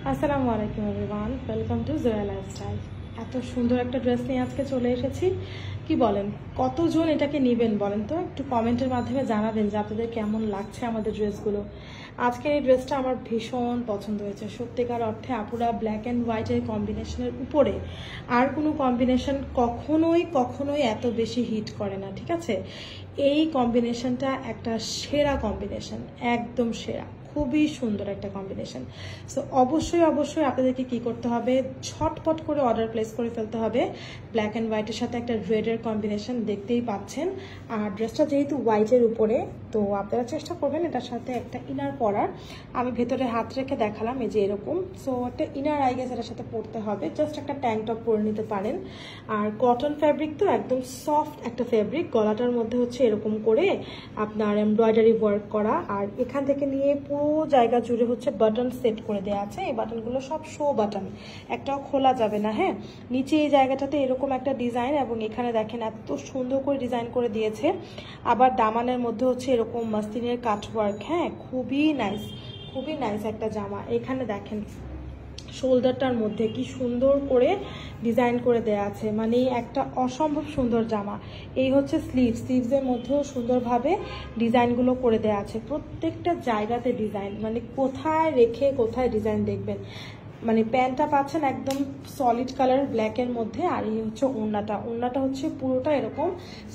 আসসালামু আলাইকুম everyone, welcome to Zoya lifestyle. এত সুন্দর একটা ড্রেস নিয়ে আজকে চলে এসেছি। কি বলেন, কতজন এটাকে নেবেন বলেন তো? একটু কমেন্টের মাধ্যমে জানাবেন যে আপনাদের কেমন লাগছে আমাদের ড্রেসগুলো। আজকের এই ড্রেসটা আমার ভীষণ পছন্দ হয়েছে। সত্যিকার অর্থে আপুরা ব্ল্যাক অ্যান্ড হোয়াইটের কম্বিনেশনের উপরে আর কোনো কম্বিনেশন কখনোই এত বেশি হিট করে না, ঠিক আছে? এই কম্বিনেশনটা একটা সেরা কম্বিনেশন, একদম সেরা, খুবই সুন্দর একটা কম্বিনেশন। সো অবশ্যই আপনাদেরকে কি করতে হবে, ঝটপট করে অর্ডার প্লেস করে ফেলতে হবে। ব্ল্যাক অ্যান্ড হোয়াইটের সাথে একটা রেডের কম্বিনেশন দেখতেই পাচ্ছেন। আর ড্রেসটা যেহেতু হোয়াইটের উপরে, তো আপনারা চেষ্টা করবেন এটার সাথে একটা ইনার পরার। আমি ভেতরে হাত রেখে দেখালাম, এই যে এরকম। সো একটা ইনার আই গেস এটার সাথে পরতে হবে, জাস্ট একটা ট্যাঙ্ক টপ পরে নিতে পারেন। আর কটন ফ্যাব্রিক তো একদম সফট একটা ফ্যাব্রিক। গলাটার মধ্যে হচ্ছে এরকম করে আপনার এমব্রয়ডারি ওয়ার্ক করা, আর এখান থেকে নিয়ে পুরো জায়গা জুড়ে হচ্ছে বাটন সেট করে দেওয়া আছে। এই বাটনগুলো সব শো বাটন, একটাও খোলা যাবে না। হ্যাঁ, নিচে এই জায়গাটাতে এরকম একটা ডিজাইন, এবং এখানে দেখেন এত সুন্দর করে ডিজাইন করে দিয়েছে। আবার দামানের মধ্যে হচ্ছে এরকম মাসলিনের কাট ওয়ার্ক। হ্যাঁ, খুবই নাইস একটা জামা। এখানে দেখেন শোল্ডারটার মধ্যে কি সুন্দর করে ডিজাইন করে দেয়া আছে, মানে একটা অসম্ভব সুন্দর জামা। এই হচ্ছে স্লিভসের মধ্যেও সুন্দরভাবে ডিজাইনগুলো করে দেয়া আছে। প্রত্যেকটা জায়গাতে ডিজাইন, মানে কোথায় রেখে কোথায় ডিজাইন দেখবেন। মানে প্যান্টটা পাচ্ছেন একদম সলিড কালার ব্ল্যাকের মধ্যে, আর এই হচ্ছে ওড়নাটা হচ্ছে পুরোটা এরকম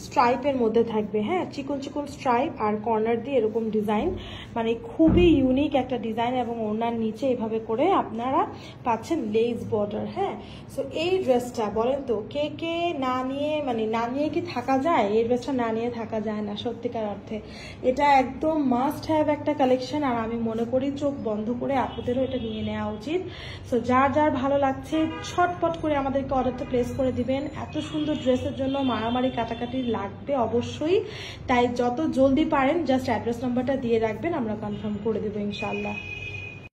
স্ট্রাইপের মধ্যে থাকবে। হ্যাঁ, চিকন স্ট্রাইপ আর কর্নার দিয়ে এরকম ডিজাইন, মানে খুবই ইউনিক একটা ডিজাইন। এবং ওড়নার নিচে এভাবে করে আপনারা পাচ্ছেন লেস বর্ডার। হ্যাঁ, সো এই ড্রেসটা বলেন তো কে না নিয়ে কি থাকা যায়? এই ড্রেসটা না নিয়ে থাকা যায় না সত্যিকার অর্থে। এটা একদম মাস্ট হ্যাভ একটা কালেকশন, আর আমি মনে করি চোখ বন্ধ করে আপুদেরও এটা নিয়ে নেওয়া উচিত। সো যার ভালো লাগছে ছটপট করে আমাদেরকে অর্ডারটা প্লেস করে দিবেন। এত সুন্দর ড্রেসের জন্য মারামারি কাটাকাটি লাগবে অবশ্যই, তাই যত জলদি পারেন জাস্ট অ্যাড্রেস নাম্বারটা দিয়ে রাখবেন, আমরা কনফার্ম করে দেবো ইনশাল্লাহ।